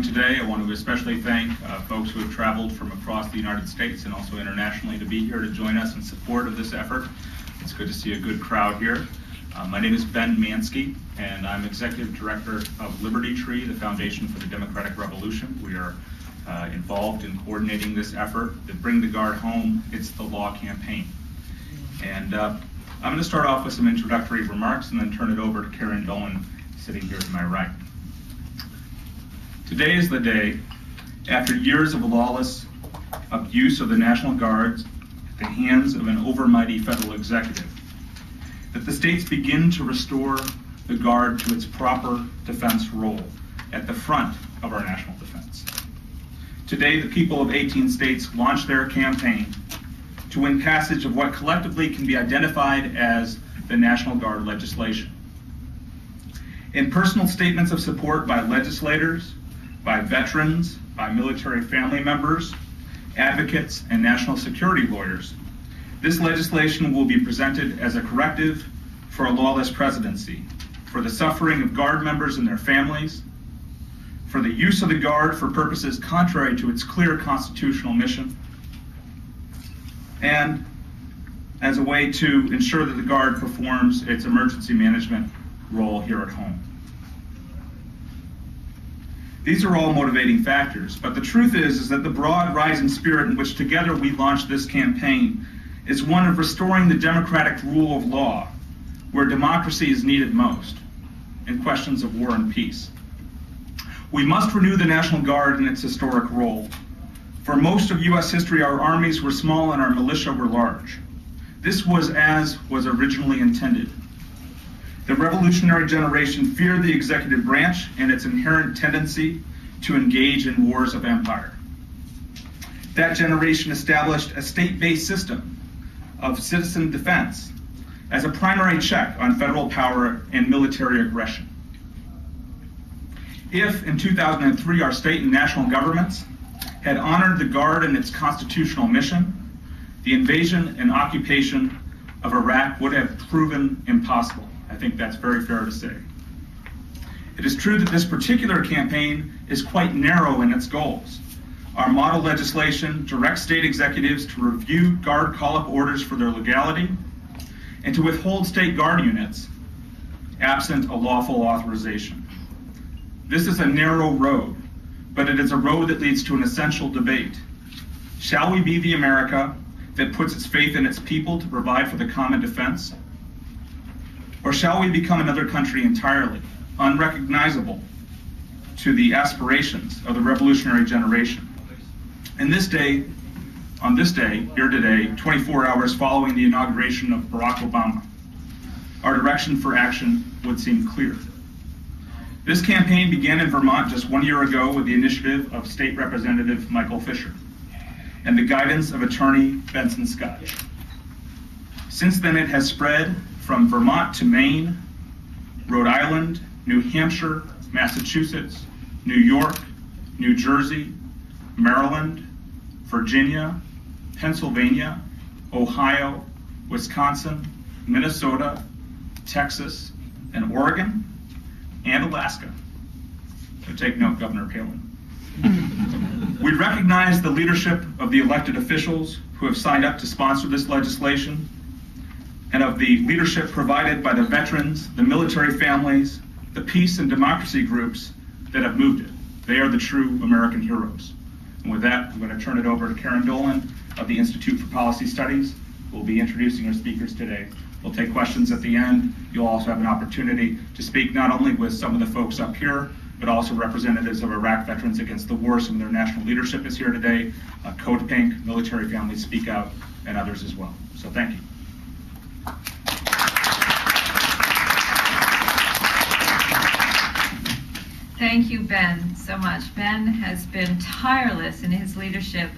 Today, I want to especially thank folks who have traveled from across the United States and also internationally to be here to join us in support of this effort. It's good to see a good crowd here. My name is Ben Manski, and I'm Executive Director of Liberty Tree, the Foundation for the Democratic Revolution. We are involved in coordinating this effort to bring the Guard home. It's the law campaign. And I'm going to start off with some introductory remarks and then turn it over to Karen Dolan, sitting here to my right. Today is the day, after years of lawless abuse of the National Guard at the hands of an overmighty federal executive, that the states begin to restore the Guard to its proper defense role at the front of our national defense. Today, the people of 18 states launch their campaign to win passage of what collectively can be identified as the National Guard legislation. In personal statements of support by legislators, by veterans, by military family members, advocates, and national security lawyers, this legislation will be presented as a corrective for a lawless presidency, for the suffering of Guard members and their families, for the use of the Guard for purposes contrary to its clear constitutional mission, and as a way to ensure that the Guard performs its emergency management role here at home. These are all motivating factors, but the truth is that the broad rising spirit in which together we launched this campaign is one of restoring the democratic rule of law, where democracy is needed most, in questions of war and peace. We must renew the National Guard in its historic role. For most of U.S. history, our armies were small and our militia were large. This was as was originally intended. The revolutionary generation feared the executive branch and its inherent tendency to engage in wars of empire. That generation established a state-based system of citizen defense as a primary check on federal power and military aggression. If, in 2003, our state and national governments had honored the Guard and its constitutional mission, the invasion and occupation of Iraq would have proven impossible. I think that's very fair to say. It is true that this particular campaign is quite narrow in its goals. Our model legislation directs state executives to review Guard call-up orders for their legality and to withhold state Guard units absent a lawful authorization. This is a narrow road, but it is a road that leads to an essential debate. Shall we be the America that puts its faith in its people to provide for the common defense? Or shall we become another country entirely, unrecognizable to the aspirations of the revolutionary generation? And on this day, here today, 24 hours following the inauguration of Barack Obama, our direction for action would seem clear. This campaign began in Vermont just 1 year ago with the initiative of State Representative Michael Fisher and the guidance of Attorney Benson Scotch. Since then, it has spread from Vermont to Maine, Rhode Island, New Hampshire, Massachusetts, New York, New Jersey, Maryland, Virginia, Pennsylvania, Ohio, Wisconsin, Minnesota, Texas, and Oregon, and Alaska. So take note, Governor Palin. We recognize the leadership of the elected officials who have signed up to sponsor this legislation, and of the leadership provided by the veterans, the military families, the peace and democracy groups that have moved it. They are the true American heroes. And with that, I'm going to turn it over to Karen Dolan of the Institute for Policy Studies, who will be introducing our speakers today. We'll take questions at the end. You'll also have an opportunity to speak not only with some of the folks up here, but also representatives of Iraq Veterans Against the War. Some of their national leadership is here today. Code Pink, Military Families Speak Out, and others as well. So thank you. Thank you, Ben, so much. Ben has been tireless in his leadership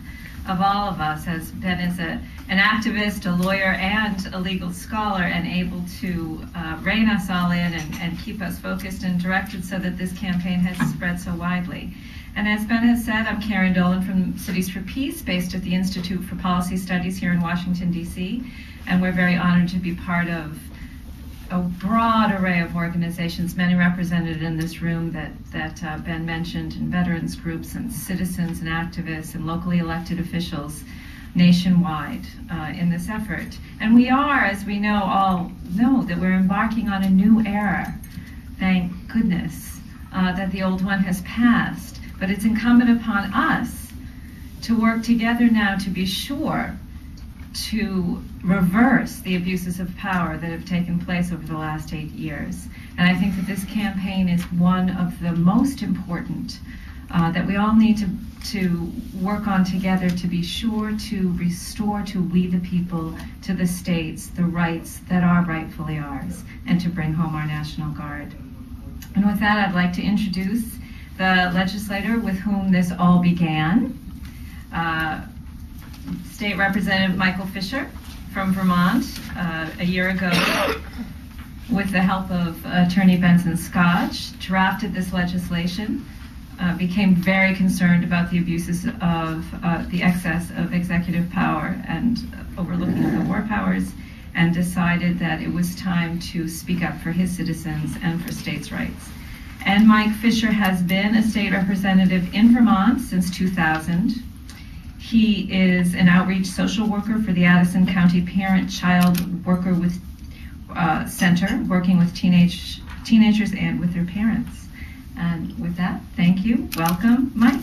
of all of us, as Ben is an activist, a lawyer, and a legal scholar, and able to rein us all in and keep us focused and directed so that this campaign has spread so widely. And as Ben has said, I'm Karen Dolan from Cities for Peace, based at the Institute for Policy Studies here in Washington, D.C., and we're very honored to be part of a broad array of organizations, many represented in this room that Ben mentioned, and veterans groups and citizens and activists and locally elected officials nationwide in this effort. And we are, as we know, all know that we're embarking on a new era. Thank goodness that the old one has passed. But it's incumbent upon us to work together now to be sure to reverse the abuses of power that have taken place over the last 8 years. And I think that this campaign is one of the most important that we all need to work on together to be sure to restore to we the people, to the states, the rights that are rightfully ours, and to bring home our National Guard. And with that, I'd like to introduce the legislator with whom this all began, State Representative Michael Fisher from Vermont, a year ago, with the help of Attorney Benson Scotch, drafted this legislation, became very concerned about the abuses of the excess of executive power and overlooking of the war powers, and decided that it was time to speak up for his citizens and for states' rights. And Mike Fisher has been a state representative in Vermont since 2000. He is an outreach social worker for the Addison County Parent-Child Worker with Center, working with teenagers and with their parents. And with that, thank you. Welcome, Mike.